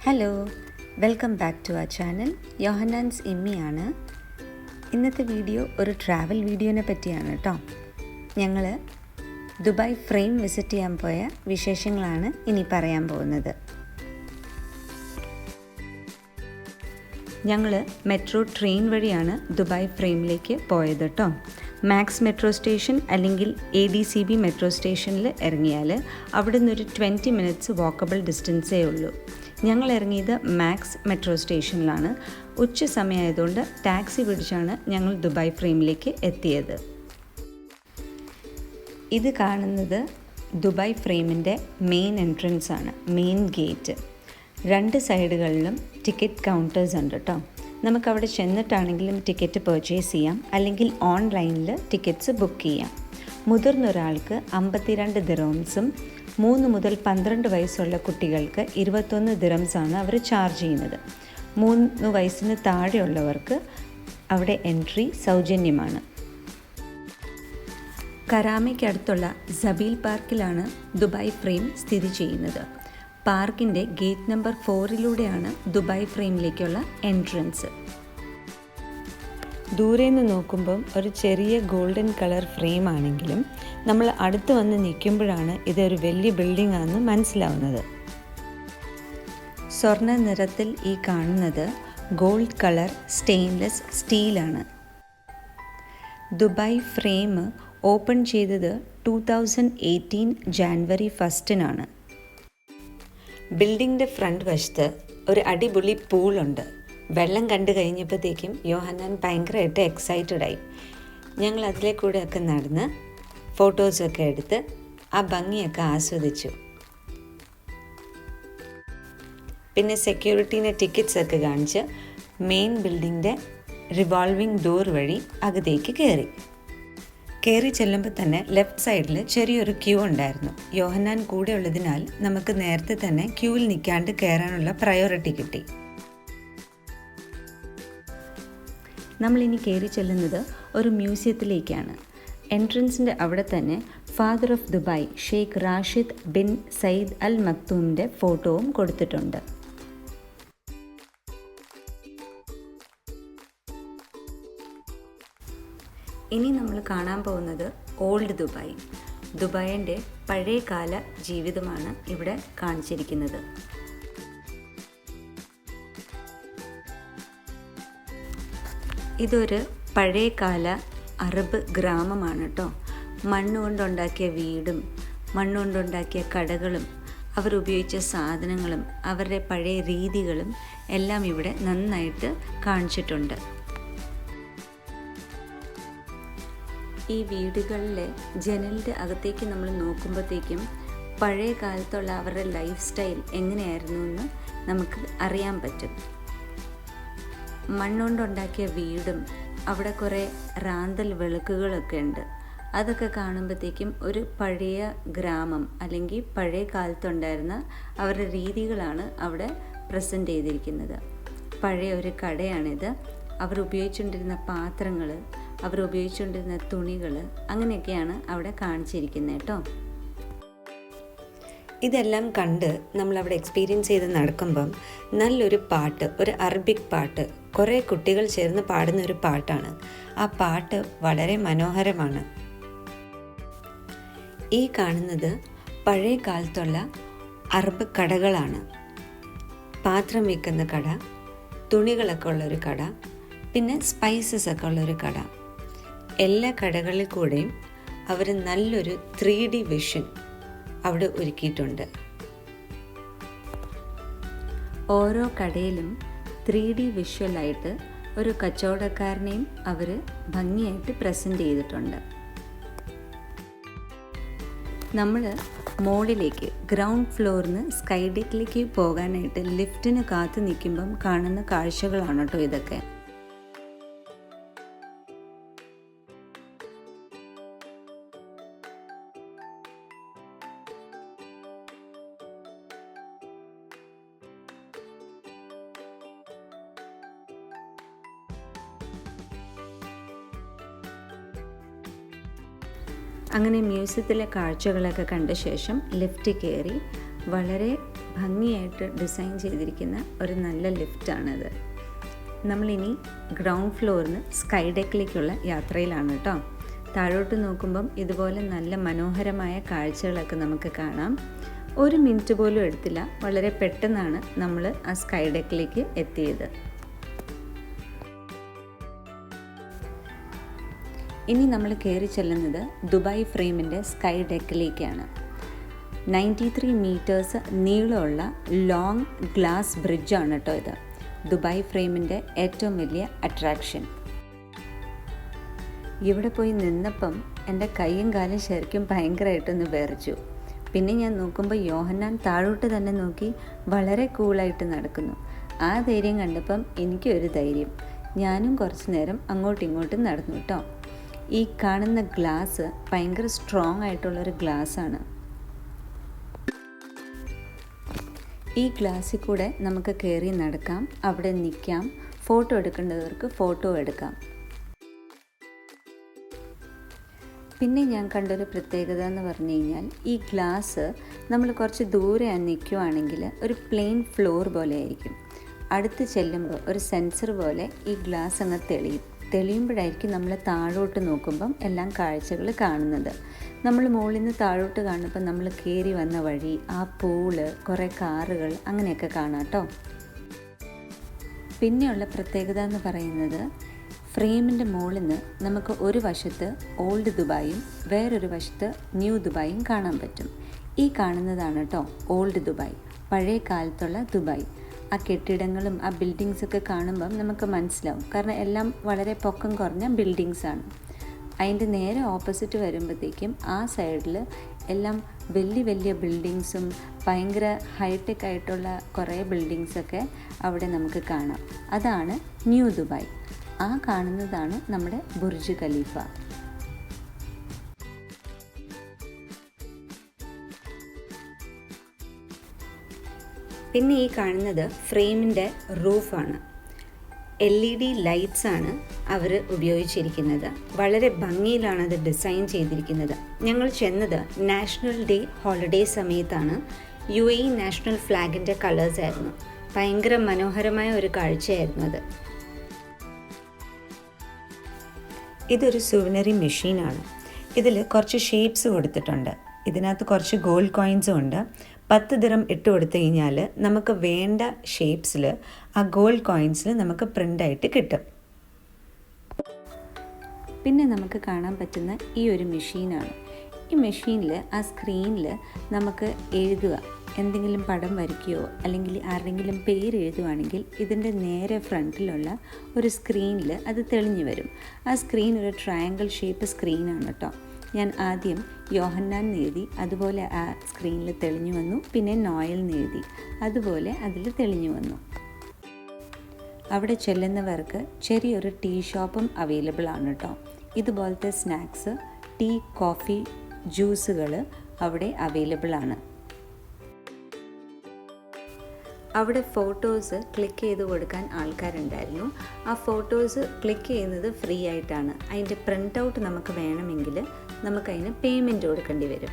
Hello, welcome back to our channel. Yohannans ഇമ്മിയാണ്. ഇന്നത്തെ video ഒരു ട്രാവൽ വീഡിയോനെ പറ്റിയാണ് കേട്ടോ. ഞങ്ങൾ ദുബായ് ഫ്രെയിം വിസിറ്റ് ചെയ്യാൻ പോയ വിശേഷങ്ങളാണ് ഇനി പറയാൻ പോകുന്നത്. ഞങ്ങൾ മെട്രോ ട്രെയിൻ വഴിയാണ് ദുബായ് ഫ്രെയിമിലേക്ക് പോയത് കേട്ടോ. മാക്സ് മെട്രോ സ്റ്റേഷൻ അല്ലെങ്കിൽ ADCB മെട്രോ സ്റ്റേഷനിൽ ഇറങ്ങിയാൽ അവിടെ നിന്നൊരു 20 മിനിറ്റ്സ് വാക്കബിൾ ഡിസ്റ്റൻസേ ഉള്ളൂ. ഞങ്ങൾ ഇറങ്ങിയത് മാക്സ് മെട്രോ സ്റ്റേഷനിലാണ്. ഉച്ച സമയമായതുകൊണ്ട് ടാക്സി പിടിച്ചാണ് ഞങ്ങൾ ദുബായ് ഫ്രെയിമിലേക്ക് എത്തിയത്. ഇത് കാണുന്നത് ദുബായ് ഫ്രെയിമിൻ്റെ മെയിൻ എൻട്രൻസ് ആണ്, മെയിൻ ഗേറ്റ്. 2 സൈഡുകളിലും ടിക്കറ്റ് കൗണ്ടേഴ്സ് ഉണ്ട് കേട്ടോ. നമുക്കവിടെ ചെന്നിട്ടാണെങ്കിലും ടിക്കറ്റ് പർച്ചേസ് ചെയ്യാം, അല്ലെങ്കിൽ ഓൺലൈനിൽ ടിക്കറ്റ്സ് ബുക്ക് ചെയ്യാം. മുതിർന്ന ഒരാൾക്ക് 52 ദിറംസും 3 മുതൽ 12 വയസ്സുള്ള കുട്ടികൾക്ക് 21 ദിറംസാണ് അവർ ചാർജ് ചെയ്യുന്നത്. 3 വയസ്സിന് താഴെയുള്ളവർക്ക് അവിടെ എൻട്രി സൗജന്യമാണ്. കരാമയ്ക്കടുത്തുള്ള സബീൽ പാർക്കിലാണ് ദുബായ് ഫ്രെയിം സ്ഥിതി ചെയ്യുന്നത്. പാർക്കിൻ്റെ ഗേറ്റ് നമ്പർ 4 ദുബായ് ഫ്രെയിമിലേക്കുള്ള എൻട്രൻസ്. ദൂരെ നിന്ന് നോക്കുമ്പം ഒരു ചെറിയ ഗോൾഡൻ കളർ ഫ്രെയിം ആണെങ്കിലും നമ്മൾ അടുത്ത് വന്ന് നിൽക്കുമ്പോഴാണ് ഇതൊരു വലിയ ബിൽഡിംഗ് ആണെന്ന് മനസ്സിലാവുന്നത്. സ്വർണ്ണ നിറത്തിൽ ഈ കാണുന്നത് ഗോൾഡ് കളർ സ്റ്റെയിൻലെസ് സ്റ്റീലാണ്. ദുബായ് ഫ്രെയിം ഓപ്പൺ ചെയ്തത് 2018 ജാനുവരി 1 ബിൽഡിങ്ങിൻ്റെ ഫ്രണ്ട് വശത്ത് ഒരു അടിപൊളി പൂളുണ്ട്. വെള്ളം കണ്ടു കഴിഞ്ഞപ്പോഴത്തേക്കും യോഹന്നാൻ ഭയങ്കരമായിട്ട് എക്സൈറ്റഡായി. ഞങ്ങൾ അതിലേക്കൂടെയൊക്കെ നടന്ന് ഫോട്ടോസൊക്കെ എടുത്ത് ആ ഭംഗിയൊക്കെ ആസ്വദിച്ചു. പിന്നെ സെക്യൂരിറ്റീനെ ടിക്കറ്റ്സൊക്കെ കാണിച്ച് മെയിൻ ബിൽഡിങ്ങിൻ്റെ റിവോൾവിംഗ് ഡോർ വഴി അകത്തേക്ക് കയറി ചെല്ലുമ്പോൾ തന്നെ ലെഫ്റ്റ് സൈഡിൽ ചെറിയൊരു ക്യൂ ഉണ്ടായിരുന്നു. യോഹന്നാൻ കൂടെ ഉള്ളതിനാൽ നമുക്ക് നേരത്തെ തന്നെ ക്യൂവിൽ നിൽക്കാണ്ട് കയറാനുള്ള പ്രയോറിറ്റി കിട്ടി. നമ്മളിനി കയറി ചെല്ലുന്നത് ഒരു മ്യൂസിയത്തിലേക്കാണ്. എൻട്രൻസിൻ്റെ അവിടെ തന്നെ father of Dubai Sheikh Rashid bin Saeed Al മക്തൂമിൻ്റെ ഫോട്ടോവും കൊടുത്തിട്ടുണ്ട്. ഇനി നമ്മൾ കാണാൻ പോകുന്നത് ഓൾഡ് ദുബായ്. ദുബായിൻ്റെ പഴയകാല ജീവിതമാണ് ഇവിടെ കാണിച്ചിരിക്കുന്നത്. ഇതൊരു പഴയകാല അറബ് ഗ്രാമമാണ് കേട്ടോ. മണ്ണുകൊണ്ടുണ്ടാക്കിയ വീടും മണ്ണുകൊണ്ടുണ്ടാക്കിയ കടകളും അവരുപയോഗിച്ച സാധനങ്ങളും അവരുടെ പഴയ രീതികളും എല്ലാം ഇവിടെ നന്നായിട്ട് കാണിച്ചിട്ടുണ്ട്. ഈ വീടുകളിലെ ജനലിൻ്റെ അകത്തേക്ക് നമ്മൾ നോക്കുമ്പോഴത്തേക്കും പഴയ കാലത്തുള്ള അവരുടെ ലൈഫ് സ്റ്റൈൽ എങ്ങനെയായിരുന്നു എന്ന് നമുക്ക് അറിയാൻ പറ്റും. മണ്ണുകൊണ്ടുണ്ടാക്കിയ വീടും അവിടെ കുറേ റാന്തൽ വിളക്കുകളൊക്കെ ഉണ്ട്. അതൊക്കെ കാണുമ്പോഴത്തേക്കും ഒരു പഴയ ഗ്രാമം അല്ലെങ്കിൽ പഴയ കാലത്തുണ്ടായിരുന്ന അവരുടെ രീതികളാണ് അവിടെ പ്രസൻറ്റ് ചെയ്തിരിക്കുന്നത്. പഴയ ഒരു കടയാണിത്. അവർ ഉപയോഗിച്ചുകൊണ്ടിരുന്ന പാത്രങ്ങൾ, അവരുപയോഗിച്ചുകൊണ്ടിരുന്ന തുണികൾ, അങ്ങനെയൊക്കെയാണ് അവിടെ കാണിച്ചിരിക്കുന്നത് കേട്ടോ. ഇതെല്ലാം കണ്ട് നമ്മളവിടെ എക്സ്പീരിയൻസ് ചെയ്ത് നടക്കുമ്പം നല്ലൊരു പാട്ട്, ഒരു അറബിക് പാട്ട്, കുറേ കുട്ടികൾ ചേർന്ന് പാടുന്ന ഒരു പാട്ടാണ്. ആ പാട്ട് വളരെ മനോഹരമാണ്. ഈ കാണുന്നത് പഴയ കാലത്തുള്ള അറബ് കടകളാണ്. പാത്രം വിൽക്കുന്ന കട, തുണികളൊക്കെ ഉള്ളൊരു കട, പിന്നെ സ്പൈസസ് ഒക്കെ ഉള്ളൊരു കട. എല്ലാ കടകളിൽ കൂടെയും അവർ നല്ലൊരു 3D വിഷൻ അവിടെ ഒരുക്കിയിട്ടുണ്ട്. ഓരോ കടയിലും 3D വിഷ്വലായിട്ട് ഒരു കച്ചവടക്കാരനെയും അവർ ഭംഗിയായിട്ട് പ്രസൻറ്റ് ചെയ്തിട്ടുണ്ട്. നമ്മൾ മുകളിലേക്ക് ഗ്രൗണ്ട് ഫ്ലോറിൽ നിന്ന് സ്കൈ ഡെക്കിലേക്ക് പോകാനായിട്ട് ലിഫ്റ്റിന് കാത്തു നിൽക്കുമ്പം കാണുന്ന കാഴ്ചകളാണ് കേട്ടോ ഇതൊക്കെ. അങ്ങനെ മ്യൂസിയത്തിലെ കാഴ്ചകളൊക്കെ കണ്ട ശേഷം ലിഫ്റ്റ് കയറി വളരെ ഭംഗിയായിട്ട് ഡിസൈൻ ചെയ്തിരിക്കുന്ന ഒരു നല്ല ലിഫ്റ്റാണിത്. നമ്മളിനി ഗ്രൗണ്ട് ഫ്ലോറിൽ നിന്ന് സ്കൈ ഡെക്കിലേക്കുള്ള യാത്രയിലാണ് കേട്ടോ. താഴോട്ട് നോക്കുമ്പം ഇതുപോലെ നല്ല മനോഹരമായ കാഴ്ചകളൊക്കെ നമുക്ക് കാണാം. 1 മിനിറ്റ് പോലും എടുത്തില്ല, വളരെ പെട്ടെന്നാണ് നമ്മൾ ആ സ്കൈ ഡെക്കിലേക്ക് എത്തിയത്. ഇനി നമ്മൾ കയറി ചെല്ലുന്നത് ദുബായ് ഫ്രെയിമിൻ്റെ സ്കൈ ഡെക്കിലേക്കാണ്. 93 മീറ്റേഴ്സ് നീളമുള്ള ലോങ് ഗ്ലാസ് ബ്രിഡ്ജാണ് കേട്ടോ ഇത്. ദുബായ് ഫ്രെയിമിൻ്റെ ഏറ്റവും വലിയ അട്രാക്ഷൻ. ഇവിടെ പോയി നിന്നപ്പം എൻ്റെ കൈയും കാലും ശരിക്കും ഭയങ്കരമായിട്ടൊന്ന് വിറച്ചു. പിന്നെ ഞാൻ നോക്കുമ്പോൾ യോഹന്നാൻ താഴോട്ട് തന്നെ നോക്കി വളരെ കൂളായിട്ട് നടക്കുന്നു. ആ ധൈര്യം കണ്ടപ്പം എനിക്കൊരു ധൈര്യം. ഞാനും കുറച്ച് നേരം അങ്ങോട്ടും ഇങ്ങോട്ടും നടന്നു കേട്ടോ. ഈ കാണുന്ന ഗ്ലാസ് ഭയങ്കര സ്ട്രോങ് ആയിട്ടുള്ളൊരു ഗ്ലാസ്സാണ്. ഈ ഗ്ലാസ്സിൽ കൂടെ നമുക്ക് കയറി നടക്കാം, അവിടെ നിൽക്കാം, ഫോട്ടോ എടുക്കേണ്ടവർക്ക് ഫോട്ടോ എടുക്കാം. പിന്നെ ഞാൻ കണ്ടൊരു പ്രത്യേകത എന്ന് പറഞ്ഞു കഴിഞ്ഞാൽ, ഈ ഗ്ലാസ് നമ്മൾ കുറച്ച് ദൂരെ നിൽക്കുവാണെങ്കിൽ ഒരു പ്ലെയിൻ ഫ്ലോർ പോലെ ആയിരിക്കും. അടുത്ത് ചെല്ലുമ്പോൾ ഒരു സെൻസർ പോലെ ഈ ഗ്ലാസ് അങ്ങ് തെളിയുമ്പോഴായിരിക്കും നമ്മൾ താഴോട്ട് നോക്കുമ്പം എല്ലാം കാഴ്ചകൾ കാണുന്നത്. നമ്മൾ മുകളിൽ നിന്ന് താഴോട്ട് കാണുമ്പോൾ നമ്മൾ കയറി വന്ന വഴി, ആ പൂള്, കുറേ കാറുകൾ അങ്ങനെയൊക്കെ കാണാം കേട്ടോ. പിന്നെയുള്ള പ്രത്യേകത എന്ന് പറയുന്നത്, ഫ്രെയിമിൻ്റെ മുകളിൽ നിന്ന് നമുക്ക് ഒരു വശത്ത് ഓൾഡ് ദുബായും വേറൊരു വശത്ത് ന്യൂ ദുബായും കാണാൻ പറ്റും. ഈ കാണുന്നതാണ് കേട്ടോ ഓൾഡ് ദുബായ്, പഴയ കാലത്തുള്ള ദുബായ്. ആ കെട്ടിടങ്ങളും ആ ബിൽഡിങ്സൊക്കെ കാണുമ്പം നമുക്ക് മനസ്സിലാവും, കാരണം എല്ലാം വളരെ പൊക്കം കുറഞ്ഞ ബിൽഡിങ്സാണ്. അതിൻ്റെ നേരെ ഓപ്പോസിറ്റ് വരുമ്പോഴത്തേക്കും ആ സൈഡിൽ എല്ലാം വലിയ വലിയ ബിൽഡിങ്സും ഭയങ്കര ഹൈടെക് ആയിട്ടുള്ള കുറേ ബിൽഡിങ്സൊക്കെ അവിടെ നമുക്ക് കാണാം. അതാണ് ന്യൂ ദുബായ്. ആ കാണുന്നതാണ് നമ്മുടെ ബുർജ് ഖലീഫ. പിന്നെ ഈ കാണുന്നത് ഫ്രെയിമിൻ്റെ റൂഫാണ്. LED ലൈറ്റ്സാണ് അവർ ഉപയോഗിച്ചിരിക്കുന്നത്. വളരെ ഭംഗിയിലാണ് അത് ഡിസൈൻ ചെയ്തിരിക്കുന്നത്. ഞങ്ങൾ ചെന്നത് നാഷണൽ ഡേ ഹോളിഡേ സമയത്താണ്. UAE നാഷണൽ ഫ്ലാഗിൻ്റെ കളേഴ്സ് ആയിരുന്നു. ഭയങ്കര മനോഹരമായ ഒരു കാഴ്ചയായിരുന്നു അത്. ഇതൊരു സുവനറി മെഷീനാണ്. ഇതിൽ കുറച്ച് ഷേപ്സ് കൊടുത്തിട്ടുണ്ട്. ഇതിനകത്ത് കുറച്ച് ഗോൾഡ് കോയിൻസും ഉണ്ട്. 10 ദിറം ഇട്ട് കൊടുത്തു കഴിഞ്ഞാൽ നമുക്ക് വേണ്ട ഷേപ്സിൽ ആ ഗോൾഡ് കോയിൻസിൽ നമുക്ക് പ്രിൻ്റായിട്ട് കിട്ടും. പിന്നെ നമുക്ക് കാണാൻ പറ്റുന്ന ഈ ഒരു മെഷീനാണ്. ഈ മെഷീനിൽ ആ സ്ക്രീനിൽ നമുക്ക് എഴുതുക, എന്തെങ്കിലും പടം വരയ്ക്കുകയോ അല്ലെങ്കിൽ ആരുടെങ്കിലും പേര് എഴുതുകയാണെങ്കിൽ ഇതിൻ്റെ നേരെ ഫ്രണ്ടിലുള്ള ഒരു സ്ക്രീനിൽ അത് തെളിഞ്ഞു വരും. ആ സ്ക്രീൻ ഒരു ട്രയാങ്കിൾ ഷേപ്പ് സ്ക്രീനാണ് കേട്ടോ. ഞാൻ ആദ്യം യോഹന്നാൻ എഴുതി, അതുപോലെ ആ സ്ക്രീനിൽ തെളിഞ്ഞു വന്നു. പിന്നെ നോയൽ എഴുതി, അതുപോലെ അതിൽ തെളിഞ്ഞു വന്നു. അവിടെ ചെല്ലുന്നവർക്ക് ചെറിയൊരു ടീ ഷോപ്പും അവൈലബിൾ ആണ് കേട്ടോ. ഇതുപോലത്തെ സ്നാക്സ്, ടീ, കോഫി, ജ്യൂസുകൾ അവിടെ അവൈലബിൾ ആണ്. അവിടെ ഫോട്ടോസ് ക്ലിക്ക് ചെയ്ത് കൊടുക്കാൻ ആൾക്കാരുണ്ടായിരുന്നു. ആ ഫോട്ടോസ് ക്ലിക്ക് ചെയ്യുന്നത് ഫ്രീ ആയിട്ടാണ്. അതിൻ്റെ പ്രിൻ്റ് ഔട്ട് നമുക്ക് വേണമെങ്കിൽ നമുക്കതിന് പേയ്മെൻറ്റ് കൊടുക്കേണ്ടി വരും.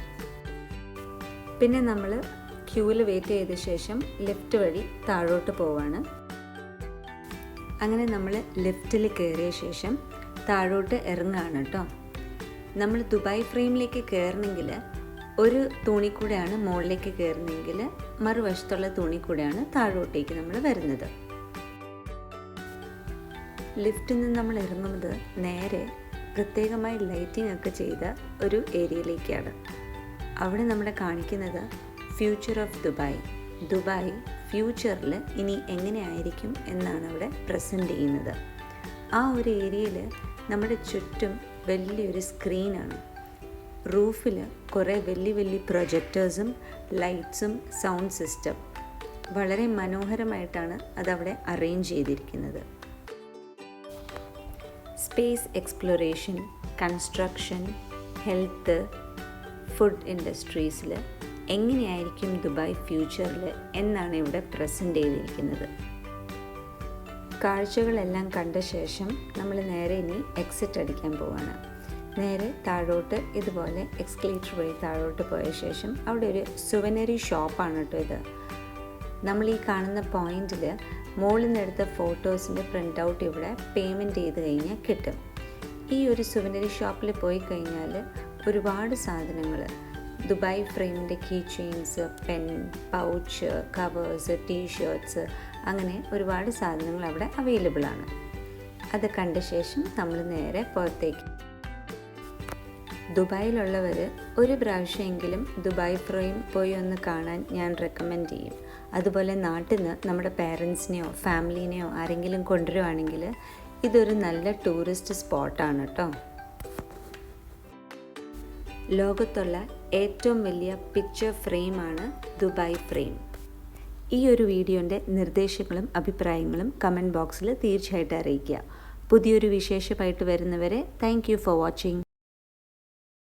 പിന്നെ നമ്മൾ ക്യൂവിൽ വെയിറ്റ് ചെയ്ത ശേഷം ലിഫ്റ്റ് വഴി താഴോട്ട് പോവാണ്. അങ്ങനെ നമ്മൾ ലിഫ്റ്റിൽ കയറിയ ശേഷം താഴോട്ട് ഇറങ്ങുകയാണ് കേട്ടോ. നമ്മൾ ദുബായ് ഫ്രെയിമിലേക്ക് കയറണമെങ്കിൽ ഒരു തൂണി കൂടെയാണ് മുകളിലേക്ക് കയറുന്നതെങ്കിൽ മറുവശത്തുള്ള തൂണി കൂടെയാണ് താഴോട്ടേക്ക് നമ്മൾ വരുന്നത്. ലിഫ്റ്റിൽ നിന്ന് നമ്മൾ ഇറങ്ങുന്നത് നേരെ പ്രത്യേകമായി ലൈറ്റിംഗ് ഒക്കെ ചെയ്ത ഒരു ഏരിയയിലേക്കാണ്. അവിടെ നമ്മളെ കാണിക്കുന്നത് ഫ്യൂച്ചർ ഓഫ് ദുബായ്. ദുബായ് ഫ്യൂച്ചറിൽ ഇനി എങ്ങനെയായിരിക്കും എന്നാണ് അവിടെ പ്രസൻറ്റ് ചെയ്യുന്നത്. ആ ഒരു ഏരിയയിൽ നമ്മുടെ ചുറ്റും വലിയൊരു സ്ക്രീനാണ്. റൂഫിൽ കുറേ വലിയ വലിയ പ്രൊജക്ടേഴ്സും ലൈറ്റ്സും സൗണ്ട് സിസ്റ്റം. വളരെ മനോഹരമായിട്ടാണ് അതവിടെ അറേഞ്ച് ചെയ്തിരിക്കുന്നത്. Space exploration, construction, health, food ഇൻഡസ്ട്രീസിൽ എങ്ങനെയായിരിക്കും ദുബായ് ഫ്യൂച്ചറിൽ എന്നാണ് ഇവിടെ പ്രസൻറ്റ് ചെയ്തിരിക്കുന്നത്. കാഴ്ചകളെല്ലാം കണ്ട ശേഷം നമ്മൾ നേരെ ഇനി എക്സിറ്റ് അടിക്കാൻ പോവാണ്. നേരെ താഴോട്ട് ഇതുപോലെ എക്സ്കലേറ്റർ വഴി താഴോട്ട് പോയ ശേഷം അവിടെ ഒരു സുവനറി ഷോപ്പാണ് കേട്ടോ ഇത്. നമ്മൾ ഈ കാണുന്ന പോയിന്റിൽ മുകളിൽ നിന്ന് എടുത്ത ഫോട്ടോസിൻ്റെ പ്രിൻ്റ് ഔട്ട് ഇവിടെ പേയ്മെൻറ്റ് ചെയ്ത് കഴിഞ്ഞാൽ കിട്ടും. ഈ ഒരു സുവനറി ഷോപ്പിൽ പോയി കഴിഞ്ഞാൽ ഒരുപാട് സാധനങ്ങൾ, ദുബായ് ഫ്രെയിമിൻ്റെ key chains, pen, pouch, covers, tshirts, അങ്ങനെ ഒരുപാട് സാധനങ്ങൾ അവിടെ അവൈലബിൾ ആണ്. അത് കണ്ട ശേഷം നമ്മൾ നേരെ പുറത്തേക്ക്. ദുബായിലുള്ളവർ ഒരു പ്രാവശ്യമെങ്കിലും ദുബായ് ഫ്രെയിം പോയി ഒന്ന് കാണാൻ ഞാൻ റെക്കമെൻഡ് ചെയ്യും. അതുപോലെ നാട്ടിൽ നിന്ന് നമ്മുടെ പേരൻസിനെയോ ഫാമിലീനെയോ ആരെങ്കിലും കൊണ്ടുവരുവാണെങ്കിൽ ഇതൊരു നല്ല ടൂറിസ്റ്റ് സ്പോട്ടാണ് കേട്ടോ. ലോകത്തുള്ള ഏറ്റവും വലിയ പിക്ചർ ഫ്രെയിമാണ് ദുബായ് ഫ്രെയിം. ഈ ഒരു വീഡിയോൻ്റെ നിർദ്ദേശങ്ങളും അഭിപ്രായങ്ങളും കമൻറ്റ് ബോക്സിൽ തീർച്ചയായിട്ടും അറിയിക്കുക. പുതിയൊരു വിശേഷമായിട്ട് വരുന്നവരെ താങ്ക് യു ഫോർ വാച്ചിങ്.